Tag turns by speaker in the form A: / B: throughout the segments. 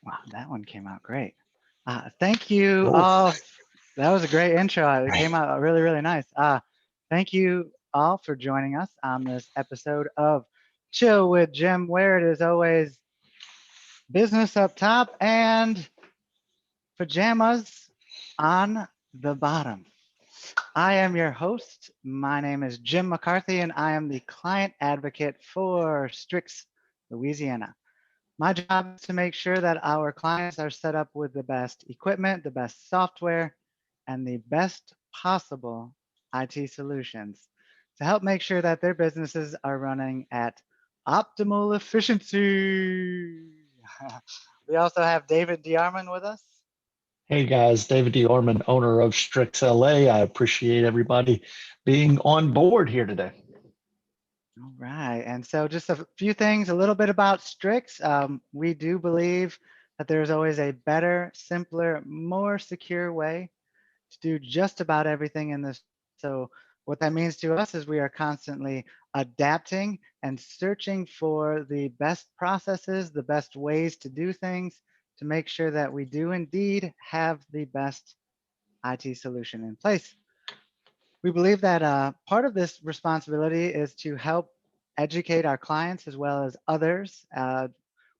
A: Wow, that one came out great. Thank you
B: Oh,
A: all. That was a great intro. It
B: right.
A: came out really, really nice. Thank you all for joining us on this episode of Chill with Jim, where it is always business up top and pajamas on the bottom. I am your host. My name is Jim McCarthy, and I am the client advocate for Strix, Louisiana. My job is to make sure that our clients are set up with the best equipment, the best software, and the best possible IT solutions to help make sure that their businesses are running at optimal efficiency. We also have David DeArmond with us.
B: Hey guys, David D. Orman, owner of Strix LA. I appreciate everybody being on board here today.
A: All right. And so just a few things, a little bit about Strix. We do believe that there's always a better, simpler, more secure way to do just about everything in this. So what that means to us is we are constantly adapting and searching for the best processes, the best ways to do things to make sure that we do indeed have the best IT solution in place. We believe that part of this responsibility is to help educate our clients as well as others.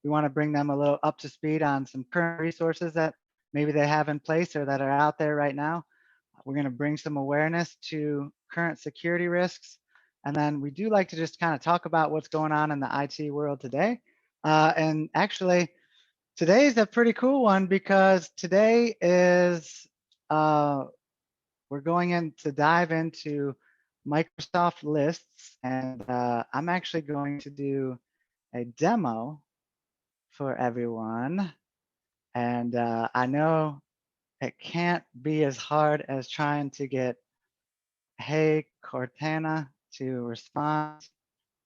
A: We want to bring them a little up to speed on some current resources that maybe they have in place or that are out there right now. We're going to bring some awareness to current security risks. And then we do like to just kind of talk about what's going on in the IT world today. And actually, today's a pretty cool one because today is we're going in to dive into Microsoft lists, and I'm actually going to do a demo for everyone. And I know it can't be as hard as trying to get Hey Cortana to respond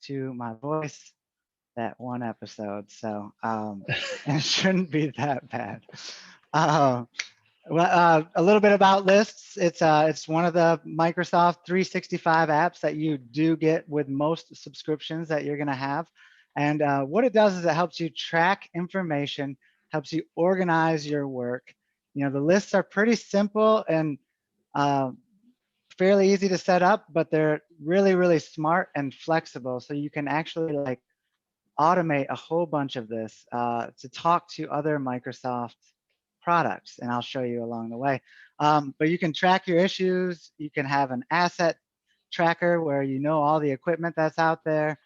A: to my voice that one episode. So it shouldn't be that bad. Uh, a little bit about lists. It's one of the Microsoft 365 apps that you do get with most subscriptions that you're going to have. And what it does is it helps you track information, helps you organize your work. You know, the lists are pretty simple and uh, fairly easy to set up, but they're really, really smart and flexible. So you can actually like automate a whole bunch of this to talk to other Microsoft products, and I'll show you along the way. But you can track your issues. You can have an asset tracker where you know all the equipment that's out there,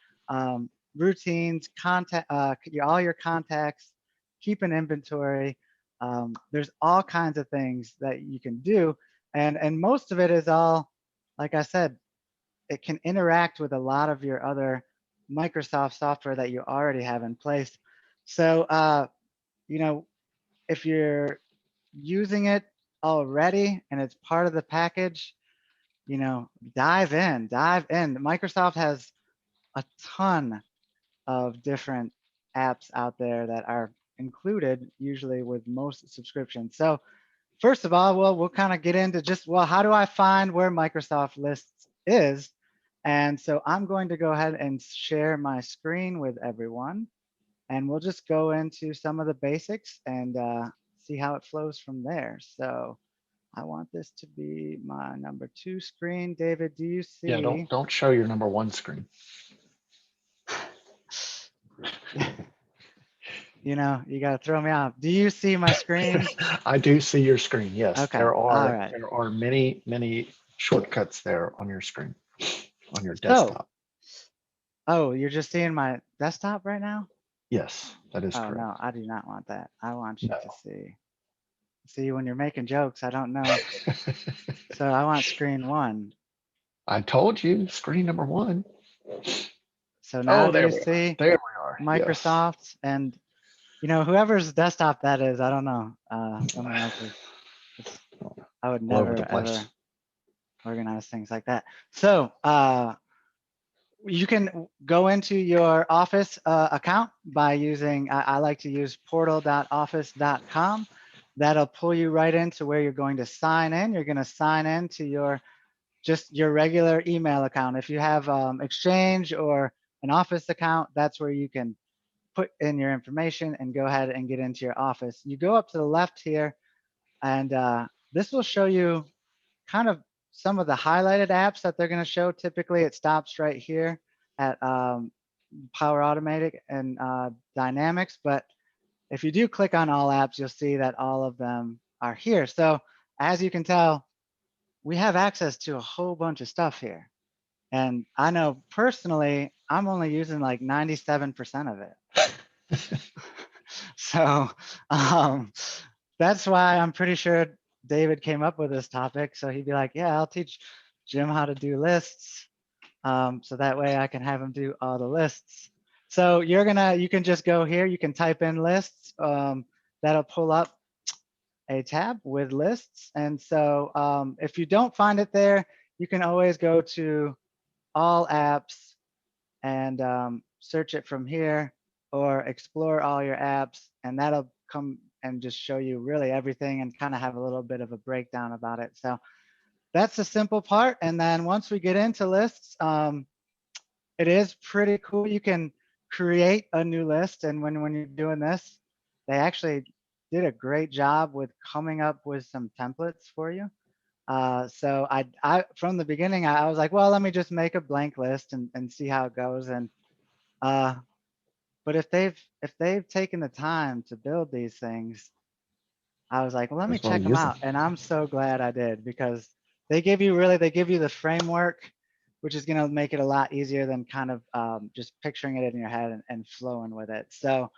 A: routines, contact, all your contacts, keep an inventory. There's all kinds of things that you can do, and most of it is all, like I said, it can interact with a lot of your other Microsoft software that you already have in place. So, you know, if you're using it already and it's part of the package, you know, dive in, dive in. Microsoft has a ton of different apps out there that are included usually with most subscriptions. So first of all, well, we'll kind of get into just, well, how do I find where Microsoft Lists is? And so I'm going to go ahead and share my screen with everyone, and we'll just go into some of the basics and see how it flows from there. So I want this to be my number 2 screen. David, do you
B: Yeah,
A: see?
B: don't show your number one screen.
A: You know, you got to throw me off. Do you see my screen?
B: I do see your screen. Yes,
A: Okay. All right.
B: there are many shortcuts there on your screen, on your
A: So,
B: desktop.
A: oh, you're just seeing my desktop right now?
B: Yes, that is
A: Oh,
B: correct.
A: no, I do not want that. I want you to
B: No.
A: see. See, when you're making jokes, I don't know. So I want screen 1.
B: I told you, screen number one.
A: So now
B: Oh,
A: do
B: there
A: you
B: we are.
A: see
B: There we are. Yes.
A: Microsoft? And, you know, whoever's desktop that is, I don't know. Someone else's. It's, I would
B: All over
A: never,
B: the place.
A: ever organize things like that. So you can go into your Office account by using, I like to use portal.office.com. That'll pull you right into where you're going to sign in. You're going to sign in to your just your regular email account. If you have Exchange or an Office account, that's where you can put in your information and go ahead and get into your office. You go up to the left here, and this will show you kind of some of the highlighted apps that they're going to show. Typically, it stops right here at Power Automatic and Dynamics. But if you do click on all apps, you'll see that all of them are here. So as you can tell, we have access to a whole bunch of stuff here. And I know personally, I'm only using like 97% of it. So um, that's why I'm pretty sure David came up with this topic. So he'd be like, yeah, I'll teach Jim how to do lists. So that way I can have him do all the lists. So you can just go here, you can type in lists. That'll pull up a tab with lists. And so if you don't find it there, you can always go to all apps and search it from here, or explore all your apps, and that'll come and just show you really everything and kind of have a little bit of a breakdown about it. So that's the simple part. And then once we get into lists, it is pretty cool. You can create a new list, and when you're doing this, they actually did a great job with coming up with some templates for you. So I from the beginning, I was like, well, let me just make a blank list and see how it goes. And uh, but if they've taken the time to build these things, I was like, well, let me
B: That's why we
A: check them
B: use them.
A: out. And I'm so glad I did, because they give you the framework, which is going to make it a lot easier than kind of just picturing it in your head and flowing with it. So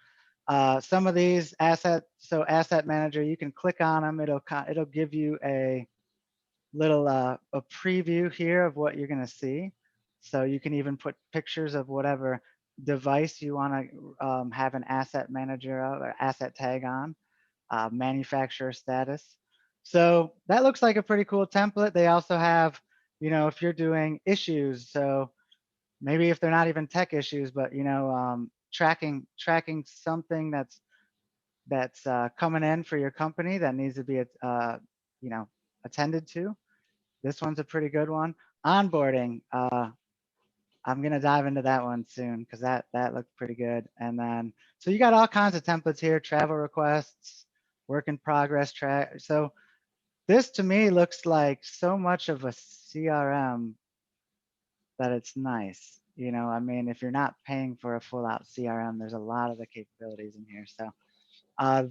A: some of these asset manager, you can click on them. It'll give you a little a preview here of what you're going to see. So you can even put pictures of whatever device you want to have an asset manager or asset tag on, manufacturer status. So that looks like a pretty cool template. They also have, if you're doing issues, so maybe if they're not even tech issues, but tracking something that's coming in for your company that needs to be you know attended to. This one's a pretty good one. Onboarding. I'm gonna dive into that one soon because that looked pretty good. And then so you got all kinds of templates here: travel requests, work in progress track. So this to me looks like so much of a CRM that it's nice. I mean, if you're not paying for a full out CRM, there's a lot of the capabilities in here. So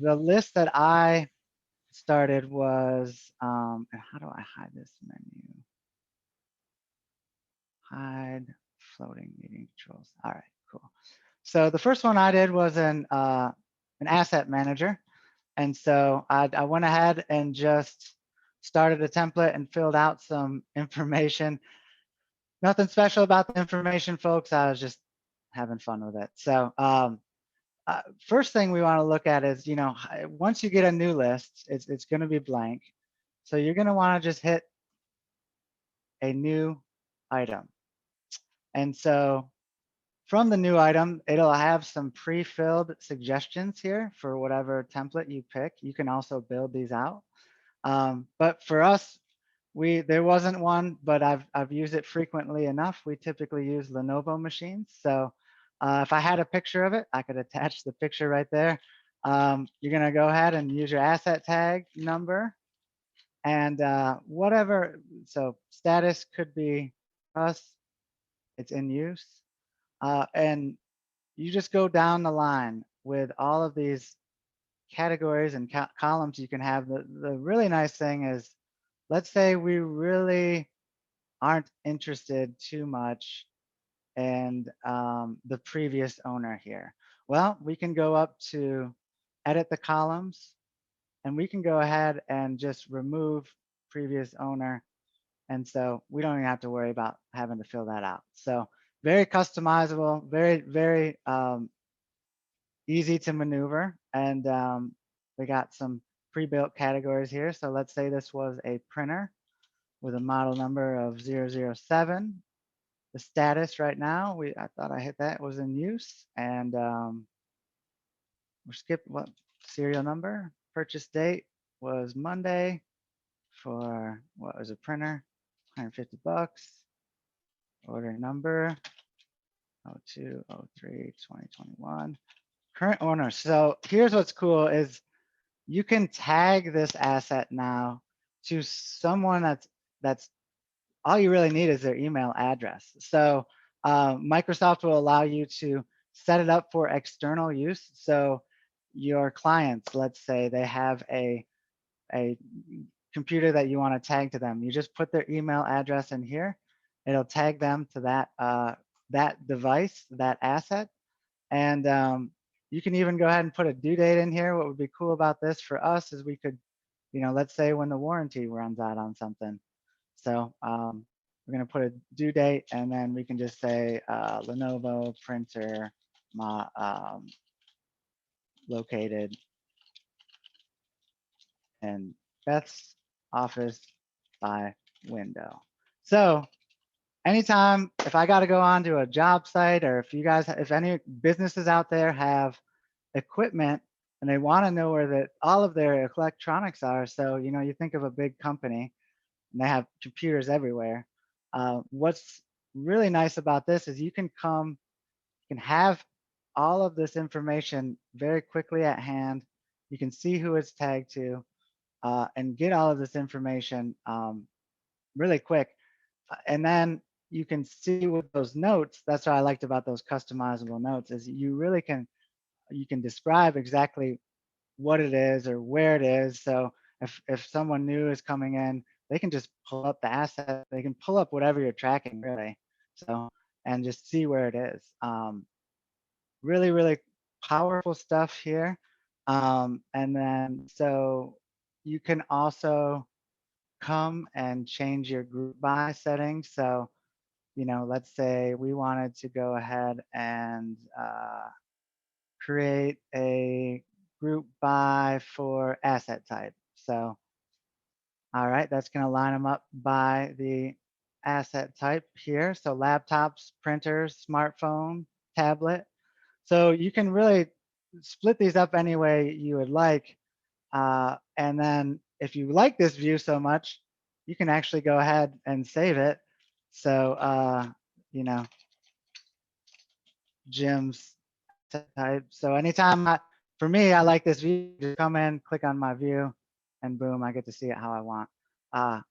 A: the list that I started was, and how do I hide this menu? Hide floating meeting controls. All right, cool. So the first one I did was an asset manager. And so I went ahead and just started a template and filled out some information. Nothing special about the information, folks. I was just having fun with it. So first thing we want to look at is, once you get a new list, it's going to be blank. So you're going to want to just hit a new item. And so from the new item, it'll have some pre-filled suggestions here for whatever template you pick. You can also build these out. But for us, there wasn't one, but I've used it frequently enough. We typically use Lenovo machines. So if I had a picture of it, I could attach the picture right there. You're gonna go ahead and use your asset tag number and whatever. So status could be us, it's in use. And you just go down the line with all of these categories and columns you can have. The really nice thing is, let's say we really aren't interested too much in the previous owner here. Well, we can go up to edit the columns, and we can go ahead and just remove previous owner. And so we don't even have to worry about having to fill that out. So very customizable, very, very easy to maneuver. And we got some pre-built categories here. So let's say this was a printer with a model number of 007. The status right now, I thought I hit that, was in use. And we're skip what serial number. Purchase date was Monday for what was a printer, 150 bucks. Order number 0203 2021. current owner. So here's what's cool is you can tag this asset now to someone that's all you really need is their email address. So Microsoft will allow you to set it up for external use. So your clients, let's say they have a computer that you want to tag to them. You just put their email address in here. It'll tag them to that device, that asset, and you can even go ahead and put a due date in here. What would be cool about this for us is we could, let's say when the warranty runs out on something. So we're going to put a due date, and then we can just say Lenovo printer located in Beth's office by window. So anytime if I got to go on to a job site, or if any businesses out there have equipment and they want to know where all of their electronics are. So, you think of a big company and they have computers everywhere. What's really nice about this is you can have all of this information very quickly at hand. You can see who it's tagged to and get all of this information really quick. And then you can see with those notes, that's what I liked about those customizable notes, is you can describe exactly what it is or where it is. So if someone new is coming in, they can just pull up the asset. They can pull up whatever you're tracking, really. So and just see where it is. Really, really powerful stuff here. And then so you can also come and change your group by settings. So let's say we wanted to go ahead and create a group by for asset type. So, all right, that's going to line them up by the asset type here. So laptops, printers, smartphone, tablet. So you can really split these up any way you would like. And then if you like this view so much, you can actually go ahead and save it. So, Jim's type. So anytime for me, I like this view, just come in, click on my view, and boom, I get to see it how I want.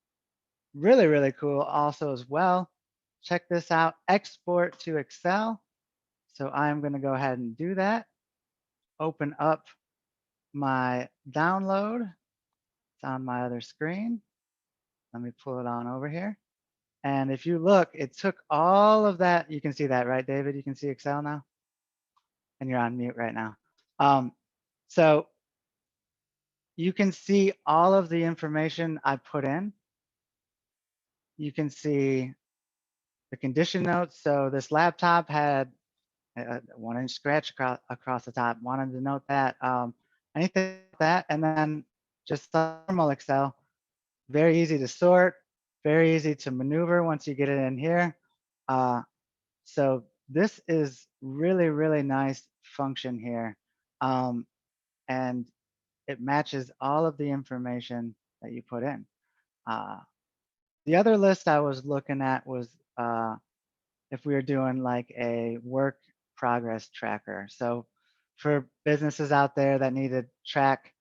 A: Really, really cool also as well. Check this out, export to Excel. So I'm gonna go ahead and do that. Open up my download. It's on my other screen. Let me pull it on over here. And if you look, it took all of that. You can see that, right, David? You can see Excel now? And you're on mute right now. So you can see all of the information I put in. You can see the condition notes. So this laptop had a 1-inch scratch across the top. Wanted to note that. Anything like that, and then just normal Excel. Very easy to sort, very easy to maneuver once you get it in here. So this is really, really nice function here. And it matches all of the information that you put in. The other list I was looking at was if we were doing like a work progress tracker. So for businesses out there that need to track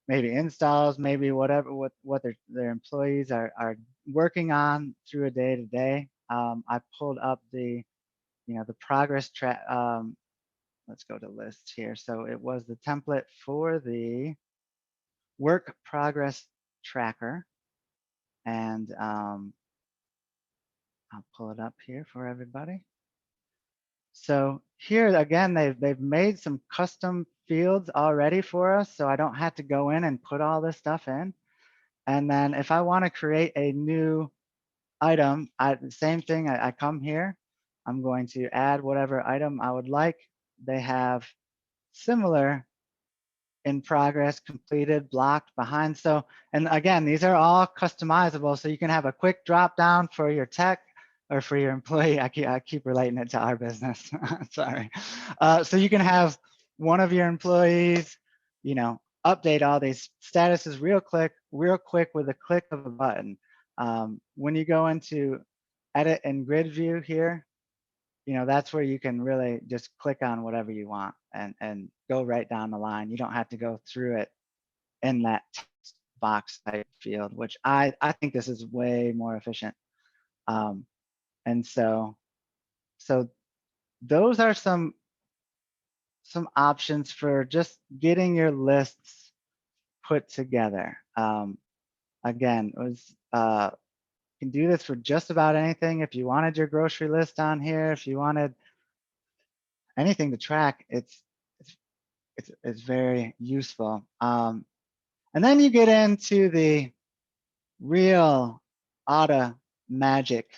A: maybe installs, maybe whatever what their employees are working on through a day to day. I pulled up the the progress track. Let's go to list here. So it was the template for the work progress tracker, and I'll pull it up here for everybody. So here again, they've made some custom fields already for us, so I don't have to go in and put all this stuff in. And then if I want to create a new item, the same thing, I come here, I'm going to add whatever item I would like. They have similar in progress, completed, blocked, behind. So, and again, these are all customizable. So you can have a quick drop down for your tech or for your employee. I keep relating it to our business. Sorry. So you can have one of your employees, update all these statuses real quick with a click of a button. When you go into edit and grid view here, that's where you can really just click on whatever you want. and go right down the line. You don't have to go through it in that text box type field, which I think this is way more efficient. Um, and so those are some options for just getting your lists put together. Again, it was you can do this for just about anything. If you wanted your grocery list on here, if you wanted anything to track, it's very useful. And then you get into the real auto magic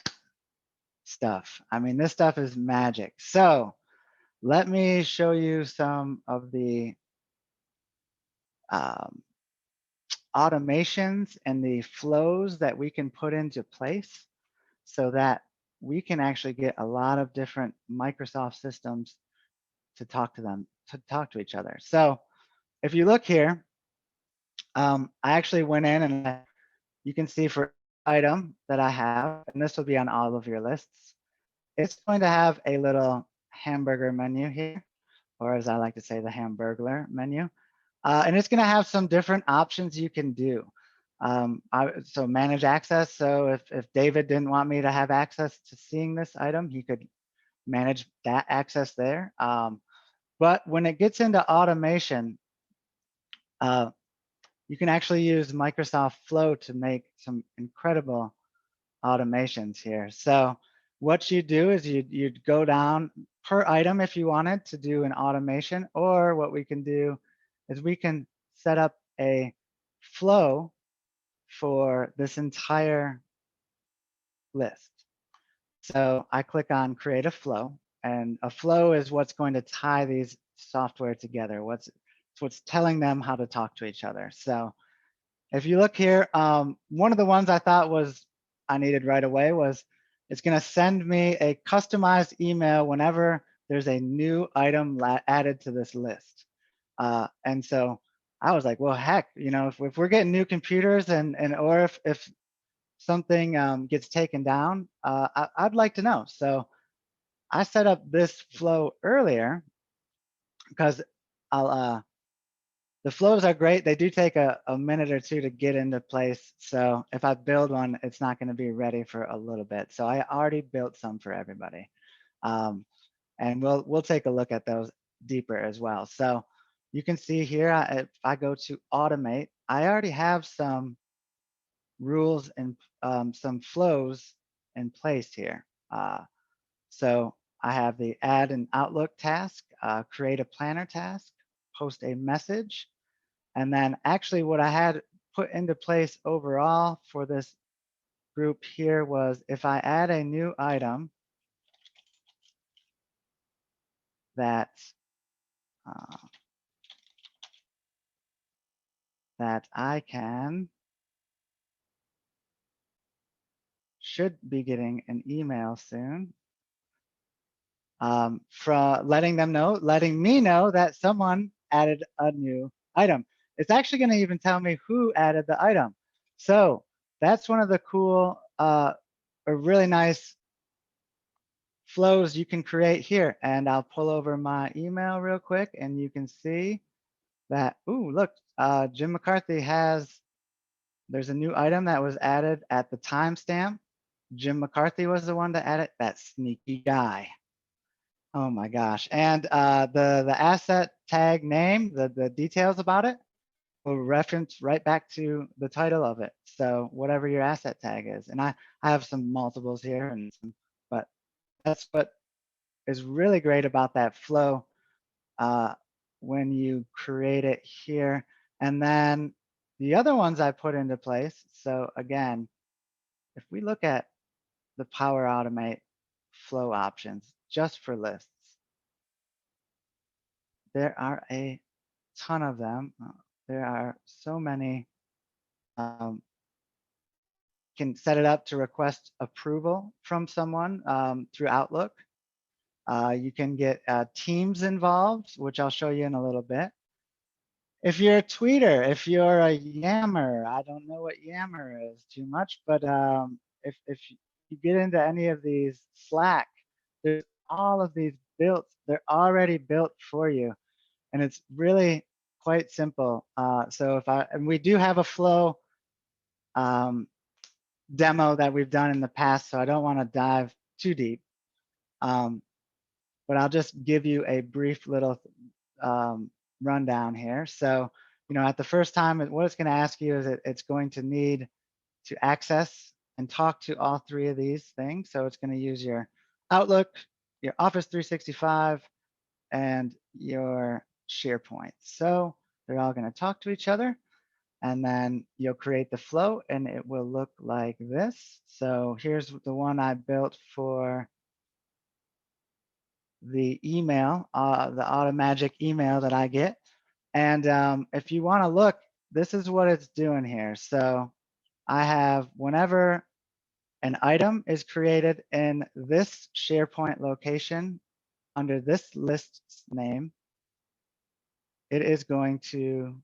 A: stuff. I mean, this stuff is magic. So let me show you some of the um, automations and the flows that we can put into place so that we can actually get a lot of different Microsoft systems to talk to them, to talk to each other. So if you look here, I actually went in and you can see for item that I have, and this will be on all of your lists, it's going to have a little hamburger menu here, or as I like to say, the hamburglar menu. And it's going to have some different options you can do. So manage access. So if David didn't want me to have access to seeing this item, he could manage that access there. But when it gets into automation, uh, you can actually use Microsoft Flow to make some incredible automations here. So what you do is you'd go down per item if you wanted to do an automation, or what we can do is we can set up a flow for this entire list. So I click on create a flow, and a flow is what's going to tie these software together. It's what's telling them how to talk to each other. So if you look here, one of the ones I thought was I needed right away was it's going to send me a customized email whenever there's a new item added to this list. And so I was like, well, heck, if we're getting new computers and or if something gets taken down, I'd like to know. So I set up this flow earlier because I'll the flows are great. They do take a minute or two to get into place. So if I build one, it's not going to be ready for a little bit. So I already built some for everybody. Um, and we'll take a look at those deeper as well. So you can see here, if I go to automate, I already have some rules and some flows in place here. So I have the add an Outlook task, create a planner task, post a message, and then actually what I had put into place overall for this group here was if I add a new item that uh, that I should be getting an email soon from letting me know that someone added a new item. It's actually going to even tell me who added the item. So that's one of the cool, or really nice flows you can create here. And I'll pull over my email real quick and you can see that, ooh, look, Jim McCarthy there's a new item that was added at the timestamp. Jim McCarthy was the one to add it, that sneaky guy. Oh my gosh. And the asset tag name, the details about it will reference right back to the title of it. So whatever your asset tag is. And I have some multiples here but that's what is really great about that flow uh, when you create it here. And then the other ones I put into place. So again, if we look at the Power Automate flow options just for lists, there are a ton of them. There are so many. Um, can set it up to request approval from someone through Outlook. You can get teams involved, which I'll show you in a little bit. If you're a tweeter, if you're a yammer, I don't know what yammer is too much, but if you get into any of these Slack, there's all of these built, they're already built for you. and it's really quite simple. So and we do have a flow um, demo that we've done in the past, so I don't want to dive too deep. But I'll just give you a brief little rundown here. So, at the first time, what it's going to ask you is it's going to need to access and talk to all three of these things. So it's going to use your Outlook, your Office 365, and your SharePoint. So they're all going to talk to each other, and then you'll create the flow and it will look like this. So here's the one I built for the email, the automagic email that I get. And if you want to look, this is what it's doing here. So I have, whenever an item is created in this SharePoint location under this list name, it is going to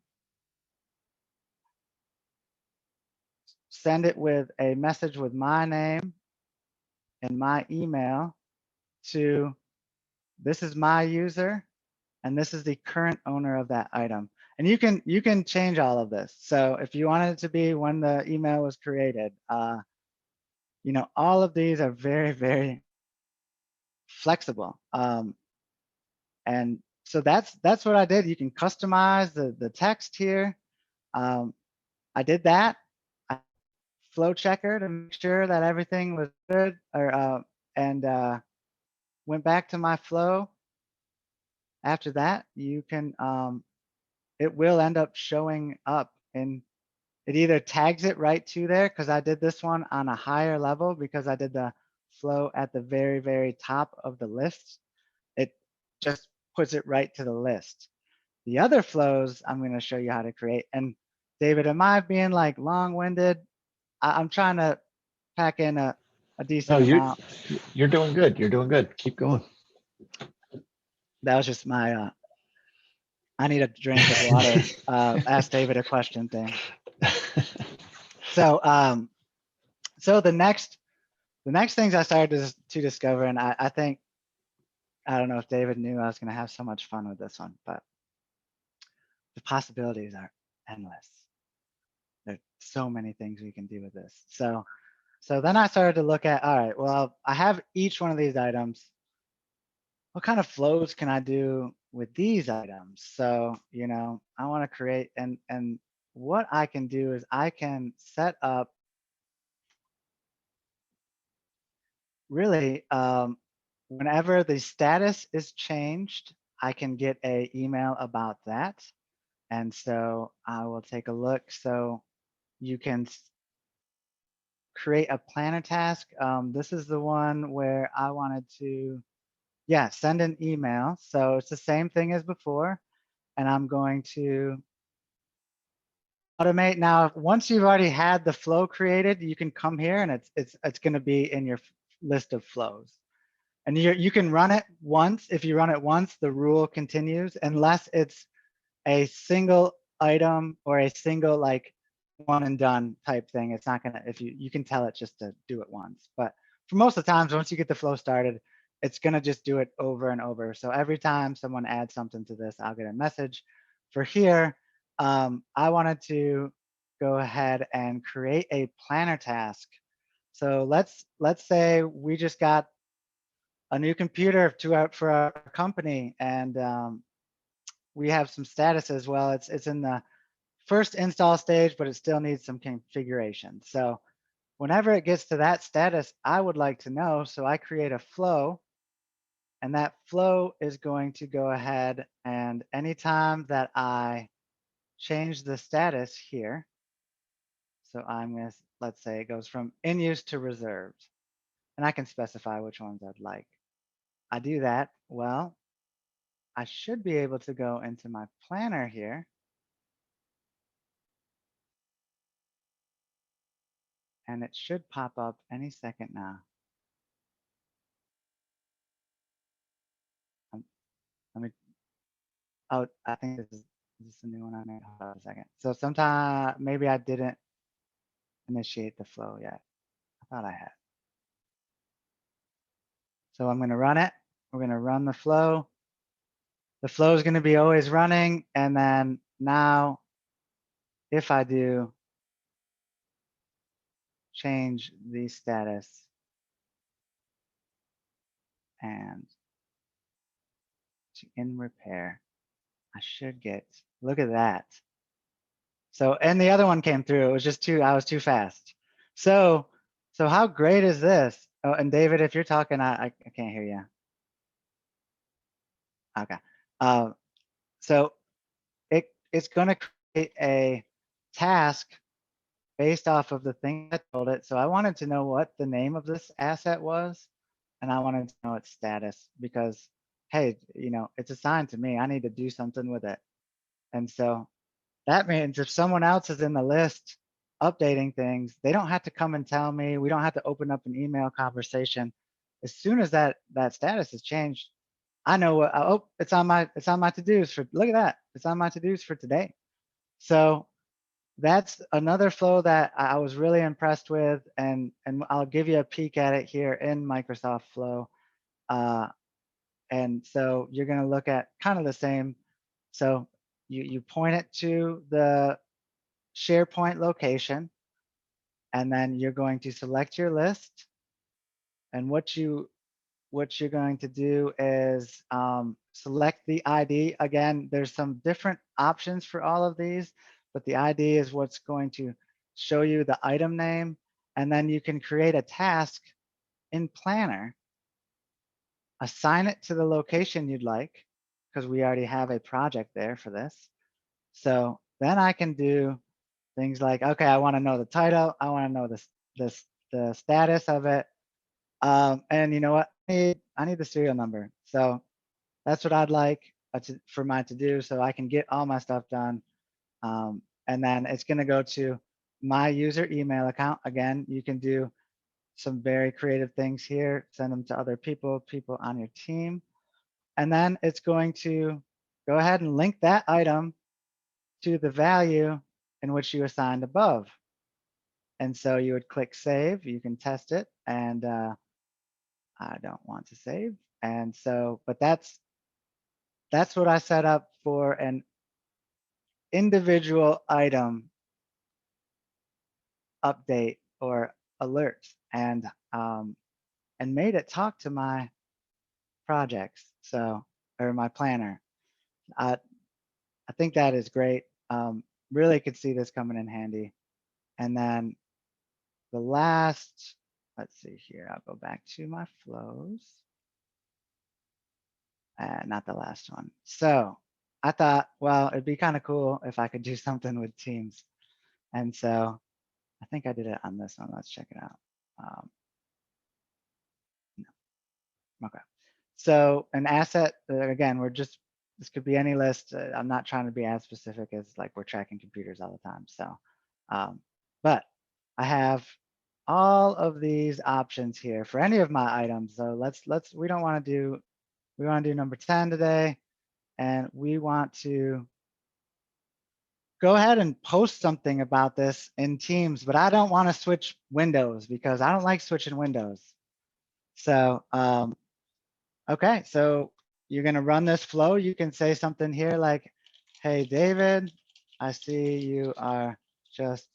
A: send it with a message with my name and my email to, this is my user and this is the current owner of that item. And you can change all of this. So if you wanted it to be when the email was created, all of these are very, very flexible. And so that's what I did. You can customize the text here. I did that. I flow checker to make sure that everything was good, and went back to my flow. After that, you can it will end up showing up, and it either tags it right to there, because I did this one on a higher level because I did the flow at the very, very top of the list. It just puts it right to the list. The other flows I'm going to show you how to create. And David, am I being like long-winded? I'm trying to pack in a
B: No,
A: decent amount.
B: you're doing good. You're doing good. Keep going.
A: That was just my I need a drink of water. Ask David a question thing. So so the next things I started to discover, and I think, I don't know if David knew I was going to have so much fun with this one, but the possibilities are endless. There's so many things we can do with this. So then I started to look at, all right, well, I have each one of these items. What kind of flows can I do with these items? So, I want to create, and what I can do is I can set up really, whenever the status is changed, I can get a email about that. And so I will take a look. So you can create a planner task. This is the one where I wanted to, yeah, send an email. So it's the same thing as before. And I'm going to automate. Now, once you've already had the flow created, you can come here and it's going to be in your list of flows. And you can run it once. If you run it once, the rule continues unless it's a single item or a single like one and done type thing. It's not gonna, if you can tell it just to do it once. But for most of the times, once you get the flow started, it's gonna just do it over and over. So every time someone adds something to this, I'll get a message. For here, I wanted to go ahead and create a planner task. So let's say we just got a new computer for our company, and we have some status as well. It's in the first install stage, but it still needs some configuration. So whenever it gets to that status, I would like to know. So I create a flow, and that flow is going to go ahead, and anytime that I change the status here, so I'm going to, let's say it goes from in use to reserved, and I can specify which ones I'd like. I do that. Well, I should be able to go into my planner here, and it should pop up any second now. Let me, oh, I think this is a new one I made. Hold on a second. So sometime, maybe I didn't initiate the flow yet. I thought I had. So I'm going to run it. We're going to run the flow. the flow is going to be always running. And then now if I do change the status and to in repair, I should get, look at that. So, and the other one came through. It was just I was too fast. So, so how great is this? Oh, and David, if you're talking, I can't hear you. Okay. Uh, so it's going to create a task based off of the thing I told it. So I wanted to know what the name of this asset was, and I wanted to know its status because, hey, you know, it's assigned to me. I need to do something with it. And so that means if someone else is in the list updating things, they don't have to come and tell me. We don't have to open up an email conversation. As soon as that status is changed, I know what. Oh, it's on my to-dos for. Look at that. It's on my to-dos for today. So that's another flow that I was really impressed with, and I'll give you a peek at it here in Microsoft Flow. And so you're going to look at kind of the same. So you point it to the SharePoint location, and then you're going to select your list. And what you're going to do is select the ID. Again, there's some different options for all of these, but the ID is what's going to show you the item name. And then you can create a task in Planner, assign it to the location you'd like, because we already have a project there for this. So then I can do things like, okay, I want to know the title. I want to know the status of it. And you know what? I need the serial number. So that's what I'd like for my to do so I can get all my stuff done. And then it's going to go to my user email account. Again, you can do some very creative things here, send them to other people on your team. And then it's going to go ahead and link that item to the value in which you assigned above. And so you would click save, you can test it, and I don't want to save. And so, but that's what I set up for an individual item update or alert, and made it talk to my projects. So, or my planner. I I think that is great. Really could see this coming in handy. And then the last, let's see here, I'll go back to my flows. Not the last one. So I thought, well, it'd be kind of cool if I could do something with Teams. And so I think I did it on this one. Let's check it out. No. Okay. So an asset, again, this could be any list. I'm not trying to be as specific as like we're tracking computers all the time. So, but I have all of these options here for any of my items. So we don't want to do, we want to do number 10 today. And we want to go ahead and post something about this in Teams, but I don't want to switch windows because I don't like switching windows. So, okay, so you're going to run this flow. You can say something here like, hey, David, I see you are just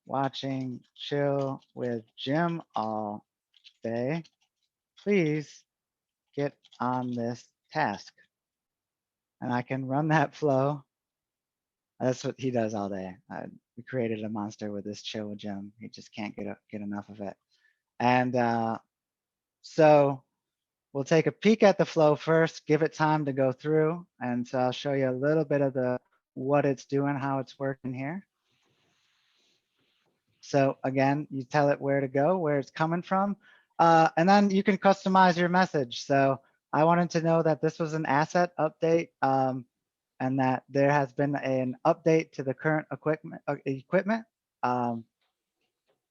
A: watching Chill with Jim all day. Please get on this task. And I can run that flow. That's what he does all day. We created a monster with this Chill with Jim. He just can't get enough of it. And so we'll take a peek at the flow first, give it time to go through. And so I'll show you a little bit of what it's doing, how it's working here. So again, you tell it where to go, where it's coming from, and then you can customize your message. So I wanted to know that this was an asset update, and that there has been an update to the current equipment.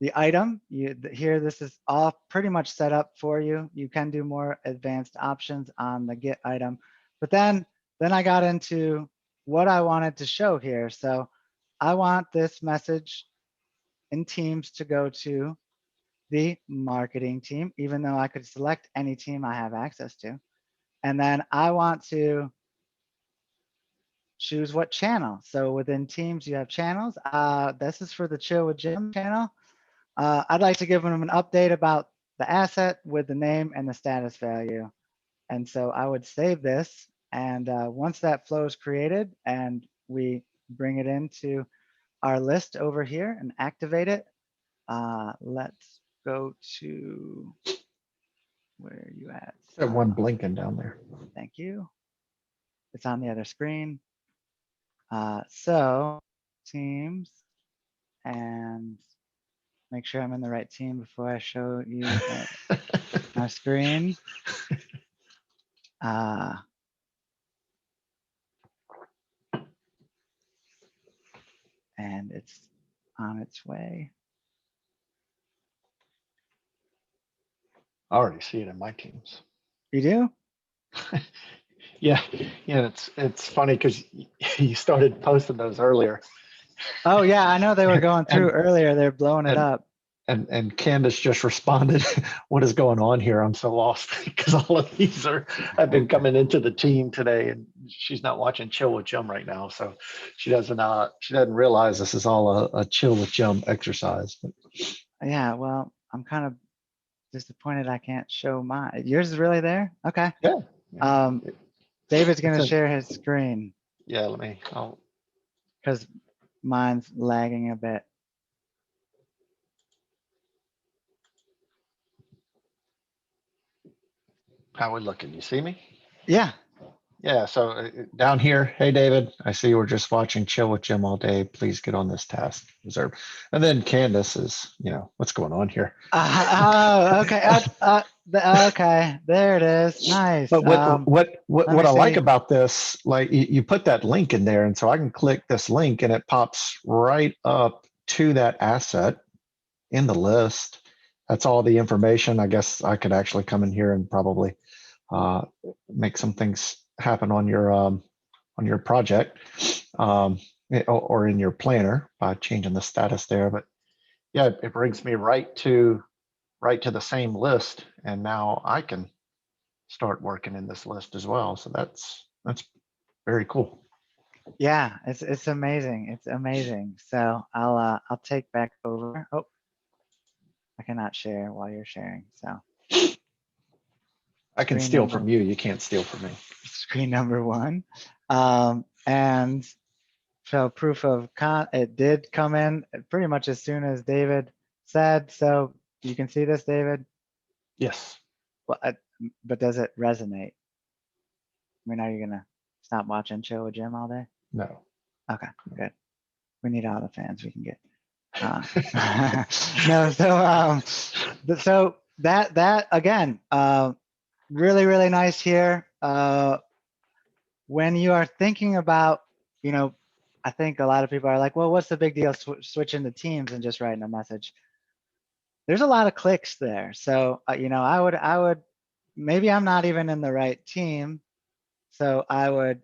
A: The item, here, this is all pretty much set up for you. You can do more advanced options on the get item, but then I got into what I wanted to show here. So I want this message in Teams to go to the marketing team, even though I could select any team I have access to. And then I want to choose what channel. So within Teams, you have channels. This is for the Chill with Jim channel. I'd like to give them an update about the asset with the name and the status value. And so I would save this. And once that flow is created and we bring it into our list over here and activate it, let's go to, where are you at?
B: That one blinking down there.
A: Thank you. It's on the other screen. So Teams, and make sure I'm in the right team before I show you my screen. And it's on its way.
B: I already see it in my teams.
A: You do?
B: Yeah, it's funny because you started posting those earlier.
A: Oh yeah, I know they were going through
B: And-
A: earlier. They're blowing it
B: and-
A: up.
B: And Candace just responded, "What is going on here? I'm so lost because all of these have been coming into the team today, and she's not watching Chill with Jim right now, so she doesn't realize this is all a Chill with Jim exercise." But
A: Yeah, well, I'm kind of disappointed I can't show mine. Yours is really there? Okay.
B: yeah,
A: David's gonna
B: It's a-
A: share his screen
B: yeah.
A: because mine's lagging a bit.
B: How we looking? You see me?
A: Yeah.
B: Yeah, so down here, hey David, I see you were just watching Chill with Jim all day. Please get on this task reserve. And then Candace is, what's going on here?
A: Oh, okay. Okay, there it is. Nice.
B: But what
A: Let me
B: I like
A: see.
B: about this, like you put that link in there, and so I can click this link, and it pops right up to that asset in the list. That's all the information. I guess I could actually come in here and probably make some things happen on your project, or in your planner by changing the status there. But yeah, it brings me right to the same list, and now I can start working in this list as well. So that's very cool.
A: Yeah, it's amazing. It's amazing. So I'll take back over. Oh, I cannot share while you're sharing. So
B: I can steal from you. You can't steal from me.
A: screen number one. And so proof of it did come in pretty much as soon as David said. So you can see this, David.
B: Yes.
A: Well, but does it resonate? I mean, are you gonna stop watching Chill with Jim all day?
B: No.
A: Okay, good. We need all the fans we can get. No, so that again, really nice here. When you are thinking about, I think a lot of people are like, well, what's the big deal switching the teams and just writing a message? There's a lot of clicks there. So, I would, maybe I'm not even in the right team. So I would,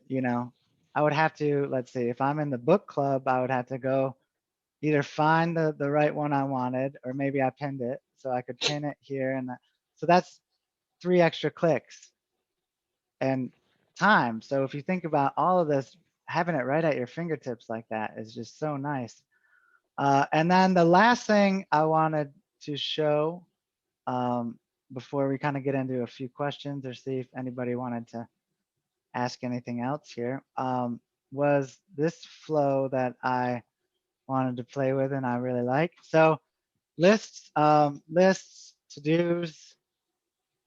A: I would have to, let's see, if I'm in the book club, I would have to go either find the right one I wanted, or maybe I pinned it. So I could pin it here. So that's 3 extra clicks and time. So if you think about all of this, having it right at your fingertips like that is just so nice. And then the last thing I wanted to show, before we kind of get into a few questions or see if anybody wanted to ask anything else here, was this flow that I wanted to play with and I really like. So lists, to-dos.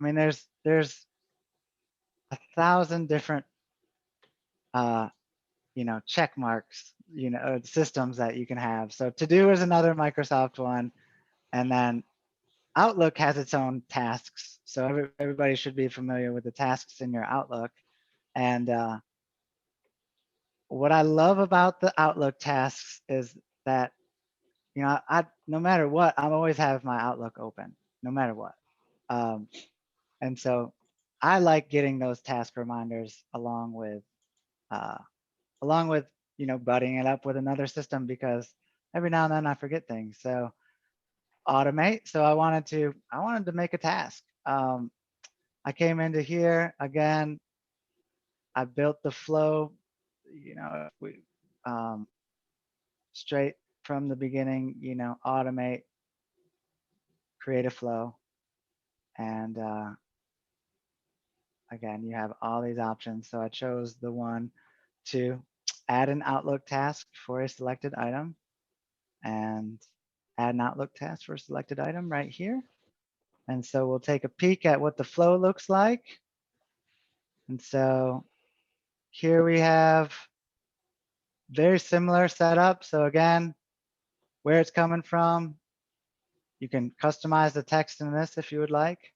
A: I mean, there's 1,000 different check marks, systems that you can have. So to do is another Microsoft one. And then Outlook has its own tasks. So everybody should be familiar with the tasks in your Outlook. And what I love about the Outlook tasks is that, I no matter what, I always have my Outlook open, no matter what. And so I like getting those task reminders uh, along with buddying it up with another system, because every now and then I forget things. So automate. So I wanted to make a task. I came into here again. I built the flow, you know, if we straight from the beginning, you know, automate, create a flow, and again, you have all these options. So I chose the one to add an Outlook task for a selected item, and add an Outlook task for a selected item right here. And so we'll take a peek at what the flow looks like. And so here we have very similar setup. So again, where it's coming from, you can customize the text in this if you would like.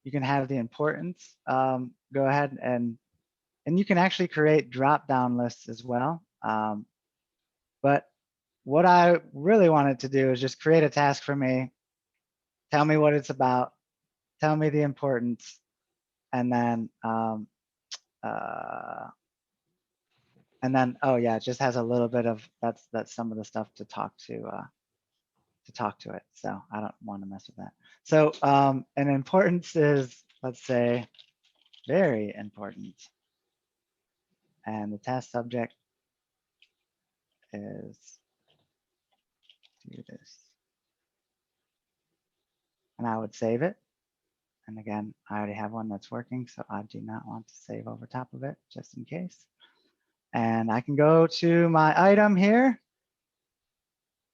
A: You can have the importance. Go ahead and you can actually create drop-down lists as well. But what I really wanted to do is just create a task for me, tell me what it's about, tell me the importance, and then oh yeah, it just has a little bit of that's some of the stuff to talk to it. So I don't want to mess with that. So an importance is, let's say, very important, and the task subject is do this, and I would save it. And again, I already have one that's working, so I do not want to save over top of it just in case. And I can go to my item here,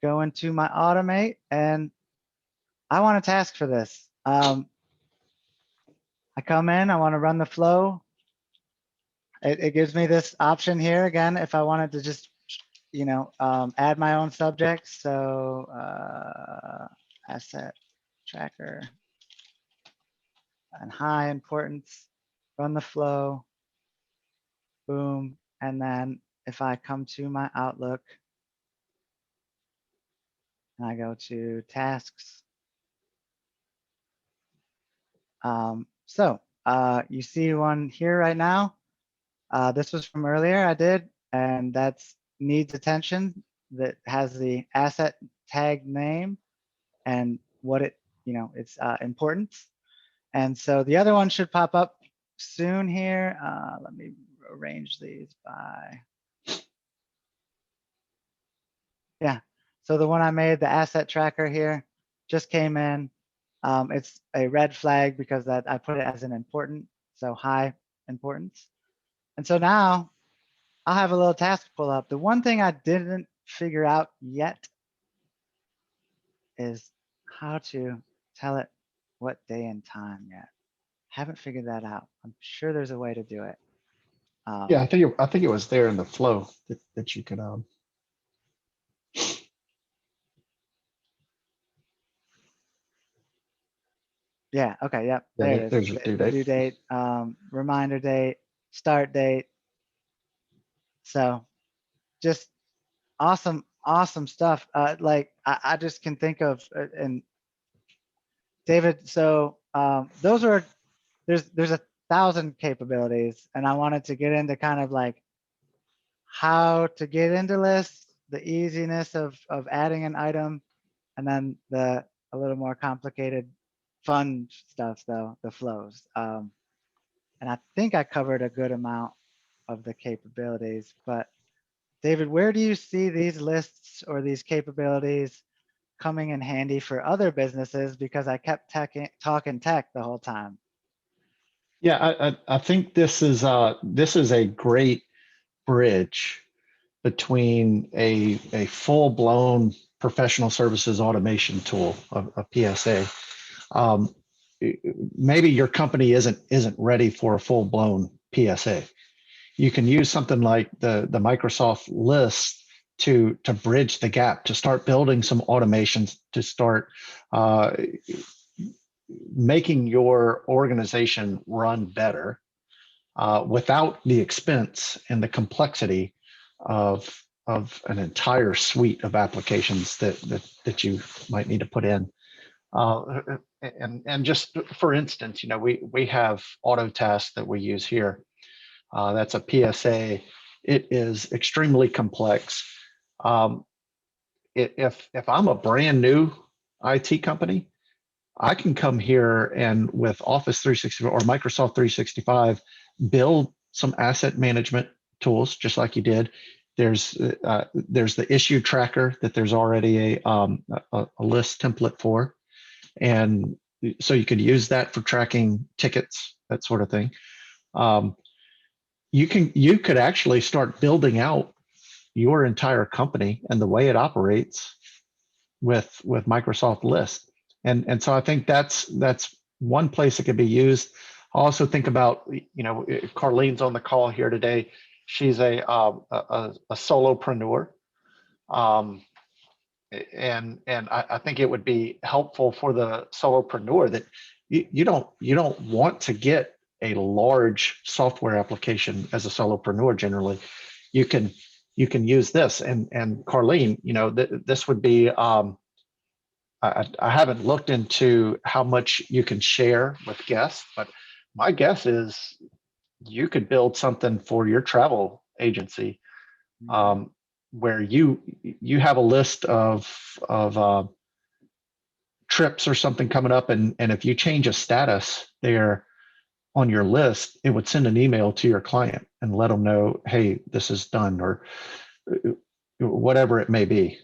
A: go into my automate, and I want a task for this. I come in, I want to run the flow. It gives me this option here again if I wanted to just, you know, add my own subject. So asset tracker and high importance, run the flow, boom. And then if I come to my Outlook and I go to tasks, you see one here right now. This was from earlier I did, and that's needs attention, that has the asset tag name and what it, you know, its importance. And so the other one should pop up soon here. Let me arrange these by, yeah. So the one I made, the asset tracker here, just came in. It's a red flag because that I put it as an important, so high importance. And so now I'll have a little task pull up. The one thing I didn't figure out yet is how to tell it what day and time yet. Haven't figured that out. I'm sure there's a way to do it.
B: Yeah, I think it was there in the flow that you could
A: Yeah, okay, yep,
B: yeah,
A: there it
B: there's
A: is.
B: your due
A: The
B: date.
A: due date, reminder date, start date. So just awesome, awesome stuff. Like I just can think of, and David, so those are, there's 1,000 capabilities, and I wanted to get into kind of like how to get into lists, the easiness of adding an item, and then the a little more complicated fun stuff though, the flows. And I think I covered a good amount of the capabilities, but David, where do you see these lists or these capabilities coming in handy for other businesses? Because I kept talking tech the whole time.
B: Yeah, I think this is a great bridge between a full blown professional services automation tool, a PSA. Um, Maybe your company isn't ready for a full blown PSA. You can use something like the Microsoft list to bridge the gap, to start building some automations, to start making your organization run better without the expense and the complexity of an entire suite of applications that you might need to put in. And just for instance, you know, we have Autotask that we use here. That's a PSA. It is extremely complex. If I'm a brand new IT company, I can come here and with Office 365 or Microsoft 365 build some asset management tools, just like you did. There's the issue tracker that there's already a list template for, and so you could use that for tracking tickets, that sort of thing. You could actually start building out your entire company and the way it operates with Microsoft List. And so I think that's one place it could be used. I also think about, Carlene's on the call here today. She's a solopreneur. And I think it would be helpful for the solopreneur that you don't want to get a large software application as a solopreneur. Generally, you can use this. And Carlene, this would be, I haven't looked into how much you can share with guests, but my guess is you could build something for your travel agency, where you have a list of trips or something coming up, and if you change a status there on your list, it would send an email to your client and let them know, hey, this is done, or whatever it may be.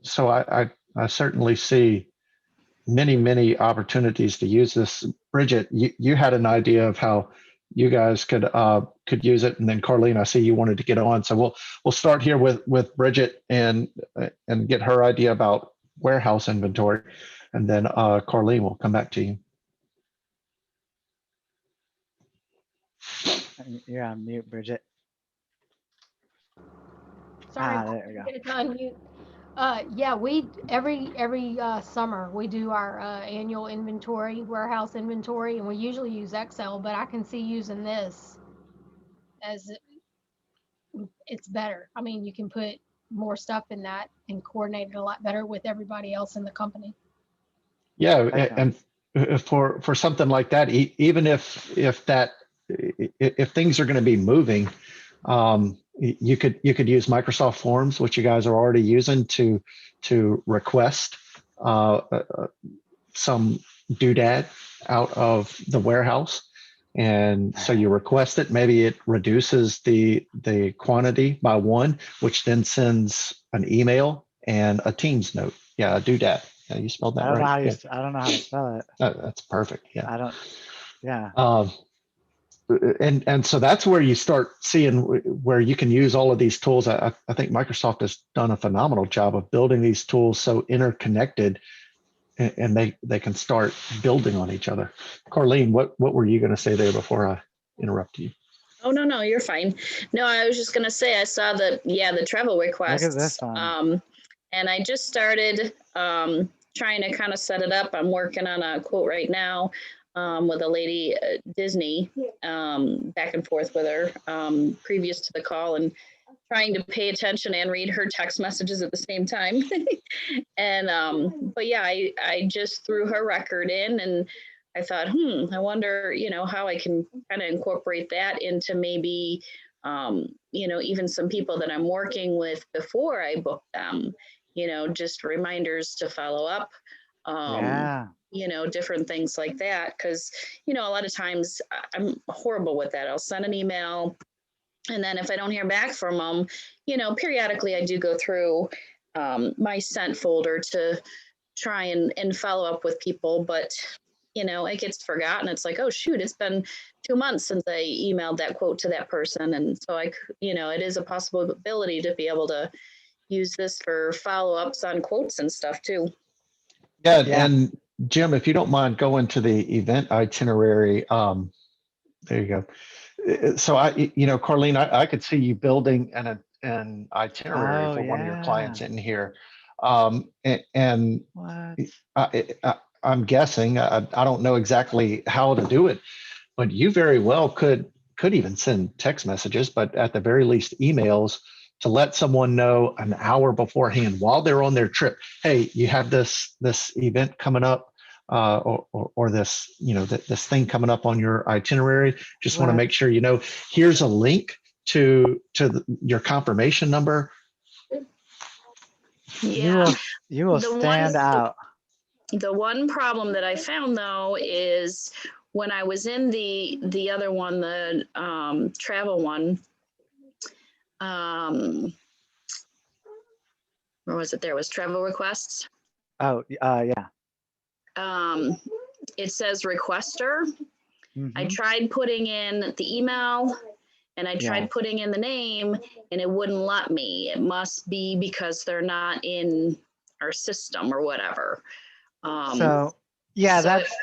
B: So I certainly see many opportunities to use this. Bridget, you had an idea of how you guys could use it, and then Carlene, I see you wanted to get on, so we'll start here with Bridget and get her idea about warehouse inventory, and then Carlene will come back to you.
A: You're on mute, Bridget.
C: Sorry,
A: There we go.
C: get it to unmute. Yeah, we every summer we do our annual inventory, warehouse inventory, and we usually use Excel, but I can see using this as it's better. I mean, you can put more stuff in that and coordinate it a lot better with everybody else in the company.
B: Yeah,
A: Excellent.
B: and for something like that, even if things are going to be moving, you could use Microsoft Forms, which you guys are already using to request some doodad out of the warehouse. And so you request it, maybe it reduces the quantity by 1, which then sends an email and a Teams note. Yeah, a doodad. Yeah, you spelled that
A: I don't know
B: right.
A: how you.
B: Yeah.
A: I don't know how to spell it.
B: That's perfect. Yeah.
A: I don't. Yeah.
B: And so that's where you start seeing where you can use all of these tools. I think Microsoft has done a phenomenal job of building these tools so interconnected, and they can start building on each other. Carlene, what were you going to say there before I interrupt you?
D: Oh, no, you're fine. No, I was just going to say, I saw the travel requests.
A: Look at this one.
D: And I just started trying to kind of set it up. I'm working on a quote right now with a lady at Disney, back and forth with her previous to the call, and trying to pay attention and read her text messages at the same time. And but yeah, I just threw her record in, and I thought, I wonder, how I can kind of incorporate that into maybe, even some people that I'm working with before I book them, just reminders to follow up.
A: Yeah.
D: Different things like that. Because, a lot of times I'm horrible with that. I'll send an email, and then if I don't hear back from them, periodically I do go through my sent folder to try and follow up with people. But, it gets forgotten. It's like, oh, shoot, it's been 2 months since I emailed that quote to that person. And so it is a possibility to be able to use this for follow-ups on quotes and stuff too.
B: Yeah. And Jim, if you don't mind going to the event itinerary, there you go. So Carlene, I could see you building an itinerary for one of your clients in here. And
A: What?
B: I'm guessing, I don't know exactly how to do it, but you very well could even send text messages, but at the very least emails, to let someone know an hour beforehand while they're on their trip. Hey, you have this event coming up, or this this thing coming up on your itinerary. Just want to make sure here's a link to your confirmation number.
D: Yeah,
A: you will stand out.
D: The one problem that I found though is when I was in the other one, the travel one, where was it? There was travel requests.
A: Oh, yeah.
D: It says requester. I
A: Mhm.
D: tried putting in the email and I tried
A: Yeah.
D: putting in the name and it wouldn't let me. It must be because they're not in our system or whatever.
A: So yeah,
D: so
A: that's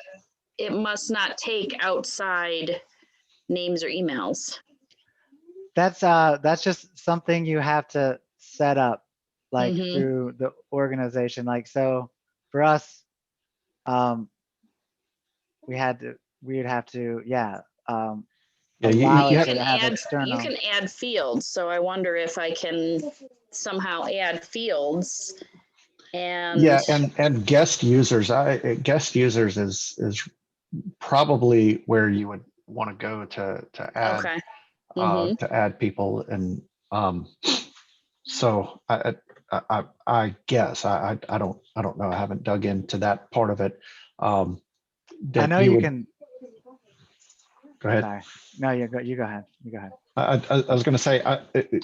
D: it must not take outside names or emails.
A: that's just something you have to set up like
D: Mhm.
A: through the organization. Like so for us, um, we'd have to, yeah,
B: Yeah,
A: allow
B: you
A: it
B: have,
A: to have
D: You
A: external.
D: can add fields. So I wonder if I can somehow add fields and
B: yeah, and guest users. Guest users is probably where you would want to go
D: okay. Mhm.
B: to add people, and so I guess I don't know. I haven't dug into that part of it.
A: I
B: That
A: know
B: you
A: you
B: would
A: can.
B: go ahead.
A: Sorry. No, you go. You go ahead. You go ahead.
B: I was going to say,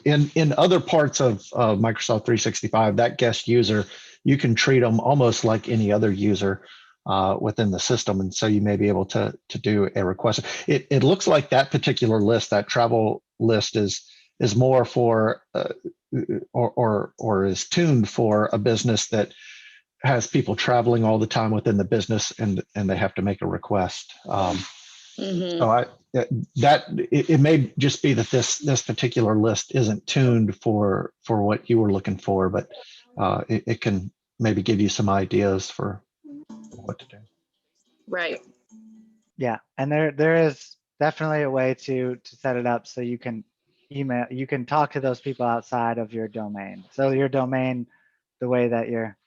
B: in other parts of Microsoft 365, that guest user, you can treat them almost like any other user within the system, and so you may be able to do a request. It looks like that particular list, that travel list, is more for or is tuned for a business that has people traveling all the time within the business, and they have to make a request.
D: Mhm.
B: So it may just be that this particular list isn't tuned for what you were looking for, but it can maybe give you some ideas for what to do.
D: Right.
A: Yeah, and there is definitely a way to set it up so you can you can talk to those people outside of your domain. So your domain, the way that your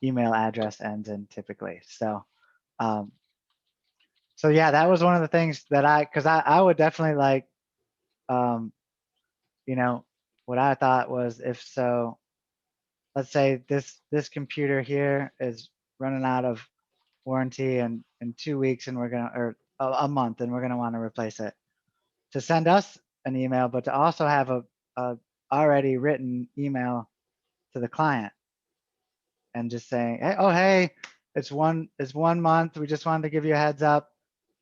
A: email address ends in typically. So um, so yeah, that was one of the things that because I would definitely like, um, you know, what I thought was, if so, let's say this computer here is running out of warranty in 2 weeks, and we're gonna, or a month, and we're gonna want to replace it. To send us an email, but to also have a already written email to the client and just saying, hey, oh hey, it's 1 month. We just wanted to give you a heads up.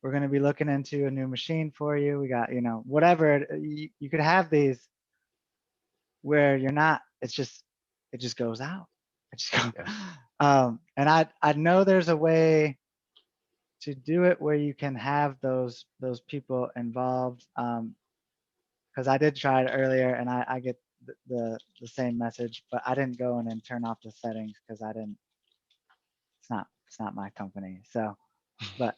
A: We're going to be looking into a new machine for you. We got, whatever. You could have these where you're not, it just goes out. It just goes, and I know there's a way to do it where you can have those people involved. Because I did try it earlier, and I get the same message, but I didn't go in and turn off the settings because I didn't. It's not my company. So, but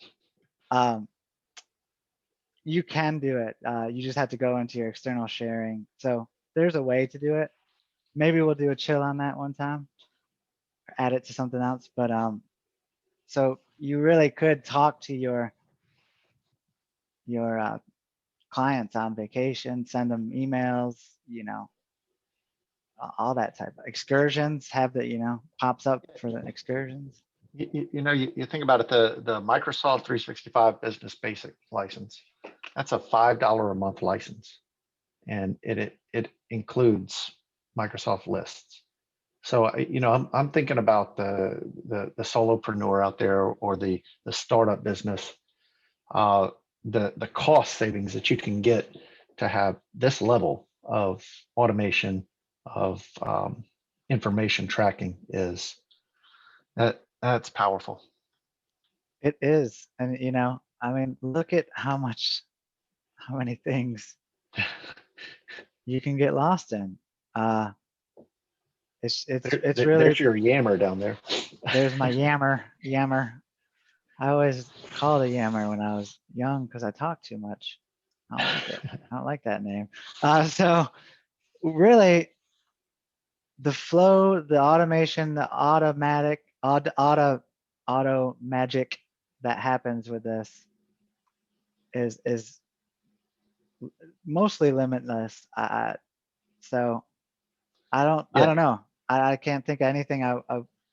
A: you can do it. You just have to go into your external sharing. So there's a way to do it. Maybe we'll do a chill on that one time, or add it to something else. But so you really could talk to your clients on vacation, send them emails, all that type of excursions, have that, pops up for the excursions.
B: You think about it, the Microsoft 365 Business Basic license, that's a $5 a month license, and it includes Microsoft lists. So I'm thinking about the solopreneur out there, or the startup business, the cost savings that you can get to have this level of automation of information tracking that's powerful.
A: It is. And, I mean, look at how many things you can get lost in. It's really,
B: There's your Yammer down there.
A: there's my yammer. I always called it yammer when I was young because I talked too much. I don't like it. I don't like that name. So really, the flow, the automation, the auto magic that happens with this is mostly limitless. So I
B: Yeah,
A: don't know. I can't think of anything.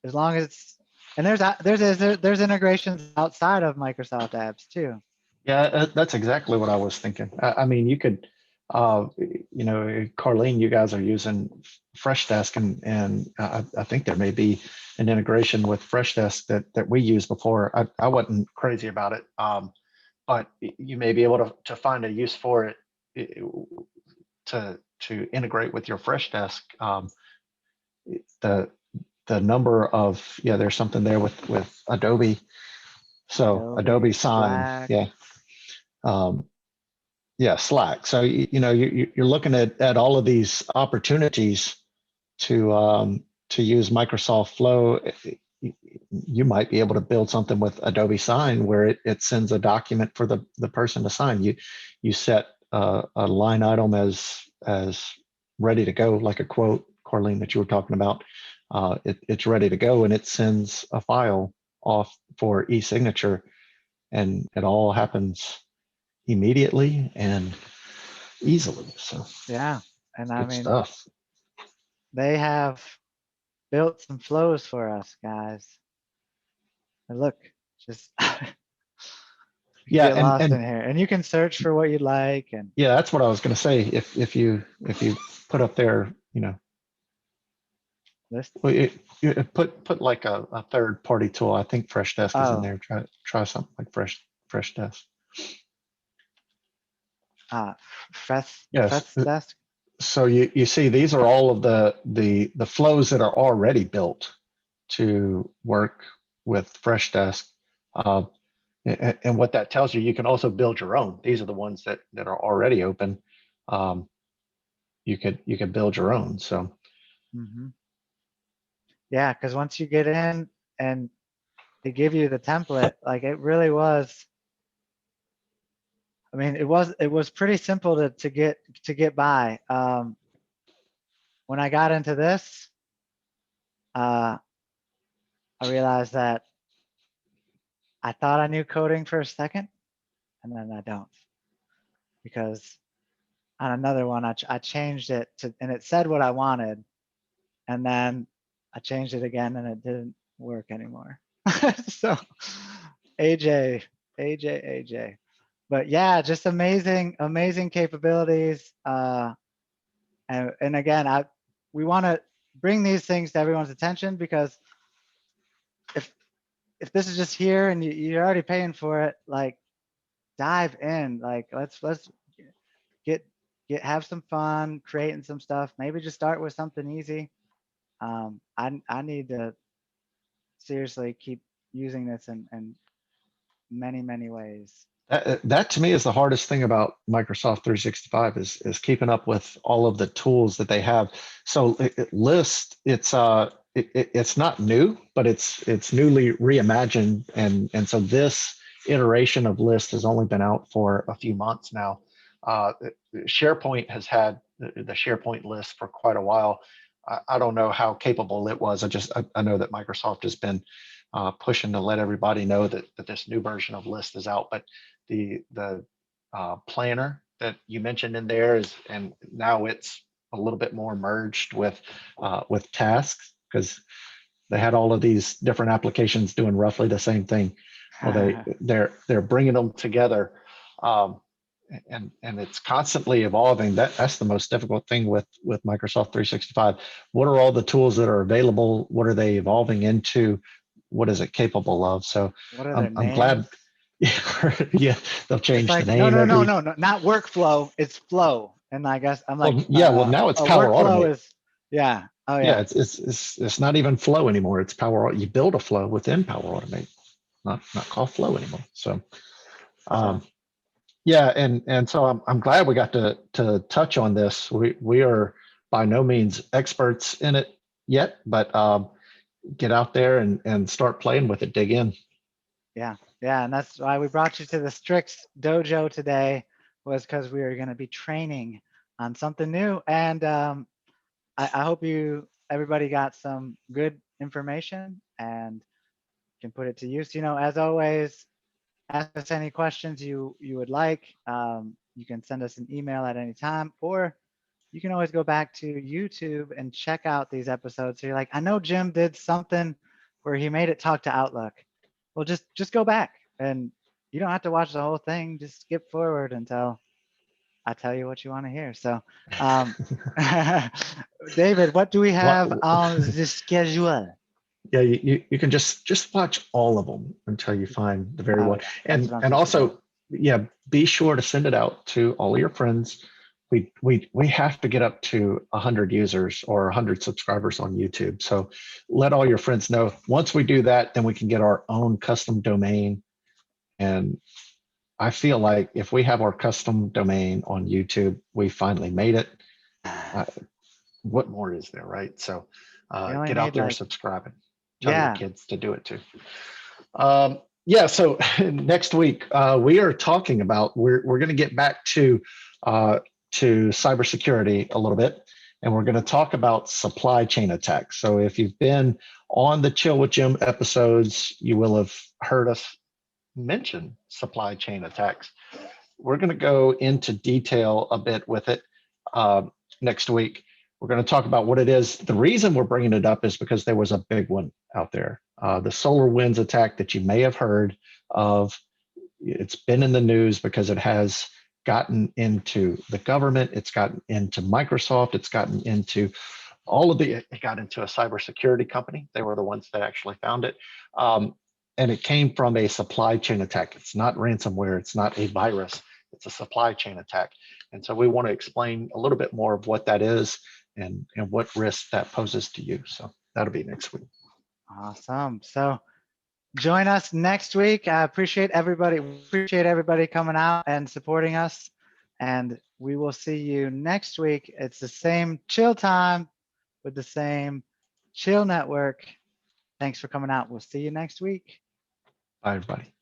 A: As long as it's, and there's integrations outside of Microsoft apps too.
B: yeah, that's exactly what I was thinking. I mean, you could You know, Carlene, you guys are using Freshdesk, and I think there may be an integration with Freshdesk that we used before. I wasn't crazy about it, but you may be able to find a use for it to integrate with your Freshdesk. The the number of, yeah, there's something there with Adobe. So Adobe Sign,
A: Slack.
B: yeah. Yeah, Slack. So you know you're looking at all of these opportunities to use Microsoft Flow. You might be able to build something with Adobe Sign where it sends a document for the person to sign. You set a line item as ready to go, like a quote, Corleen, that you were talking about. It's ready to go, and it sends a file off for e-signature, and it all happens immediately and easily. So
A: Yeah. And I
B: good
A: mean,
B: stuff.
A: they have built some flows for us, guys. And look, just
B: Yeah,
A: get lost
B: and
A: in here. And you can search for what you'd like. And
B: yeah, that's what I was going to say. If you put up there, you know,
A: this,
B: well, you put like a third party tool. I think Freshdesk is in
A: oh,
B: there. Try something like Freshdesk. Yes.
A: Fetch desk.
B: So you see, these are all of the flows that are already built to work with Freshdesk. Uh, and what that tells you, you can also build your own. These are the ones that are already open. You could build your own. So
A: Mm-hmm. Yeah, because once you get in and they give you the template, like it really was. I mean, it was pretty simple to get by. When I got into this, I realized that I thought I knew coding for a second, and then I don't, because on another one I changed it to, and it said what I wanted, and then I changed it again, and it didn't work anymore. So AJ, AJ. But yeah, just amazing capabilities. And again, we want to bring these things to everyone's attention, because if this is just here and you're already paying for it, like dive in, like let's get have some fun creating some stuff. Maybe just start with something easy. I need to seriously keep using this in many ways.
B: that to me is the hardest thing about Microsoft 365 is keeping up with all of the tools that they have. So List, it's not new, but it's newly reimagined, and so this iteration of List has only been out for a few months now. SharePoint has had the SharePoint list for quite a while. I don't know how capable it was. I know that Microsoft has been pushing to let everybody know that this new version of List is out. But the planner that you mentioned in there is, and now it's a little bit more merged with tasks, because they had all of these different applications doing roughly the same thing. Well, they're bringing them together. And it's constantly evolving. That's the most difficult thing with Microsoft 365. What are all the tools that are available? What are they evolving into? What is it capable of? So
A: What are their
B: I'm glad.
A: names?
B: Yeah, they'll
A: It's
B: change the
A: like no,
B: name
A: no, no,
B: every.
A: no, no, not workflow. It's flow. And I guess I'm like,
B: Well, yeah. Well, now it's
A: a
B: Power
A: workflow
B: Automate.
A: is, yeah. Oh
B: Yeah,
A: yeah.
B: it's not even Flow anymore. It's Power. You build a flow within Power Automate, not called Flow anymore. So.
A: So
B: Um, Yeah, and so I'm glad we got to touch on this. We are by no means experts in it yet, but get out there and start playing with it, dig in.
A: yeah, yeah, and that's why we brought you to the Strix dojo today, was because we are going to be training on something new. And I hope everybody got some good information and can put it to use. You know, as always, ask us any questions you would like. You can send us an email at any time, or you can always go back to YouTube and check out these episodes. So you're like, I know Jim did something where he made it talk to Outlook. Well, just go back, and you don't have to watch the whole thing. Just skip forward until I tell you what you want to hear. So, David, what do we have on the schedule?
B: Yeah, you can just watch all of them until you find the very one.
A: Yeah, that's
B: And
A: what I'm
B: also, yeah, be sure to send it out to all of your friends. We have to get up to 100 users or 100 subscribers on YouTube. So let all your friends know. Once we do that, then we can get our own custom domain. And I feel like if we have our custom domain on YouTube, we finally made it. What more is there, right? So
A: only
B: get out
A: need,
B: there and
A: like,
B: subscribe and tell your
A: yeah.
B: kids to do it too. Yeah, so next week we are talking about we're going to get back to cybersecurity a little bit, and we're going to talk about supply chain attacks. So if you've been on the Chill with Jim episodes, you will have heard us mention supply chain attacks. We're going to go into detail a bit with it next week. We're going to talk about what it is. The reason we're bringing it up is because there was a big one out there. The SolarWinds attack that you may have heard of. It's been in the news because it has gotten into the government. It's gotten into Microsoft. It's gotten into it got into a cybersecurity company. They were the ones that actually found it. And it came from a supply chain attack. It's not ransomware. It's not a virus. It's a supply chain attack. And so we want to explain a little bit more of what that is and what risk that poses to you. So that'll be next week.
A: Awesome. So join us next week. I appreciate everybody. Appreciate everybody coming out and supporting us. And we will see you next week. It's the same chill time with the same chill network. Thanks for coming out. We'll see you next week.
B: Bye, everybody.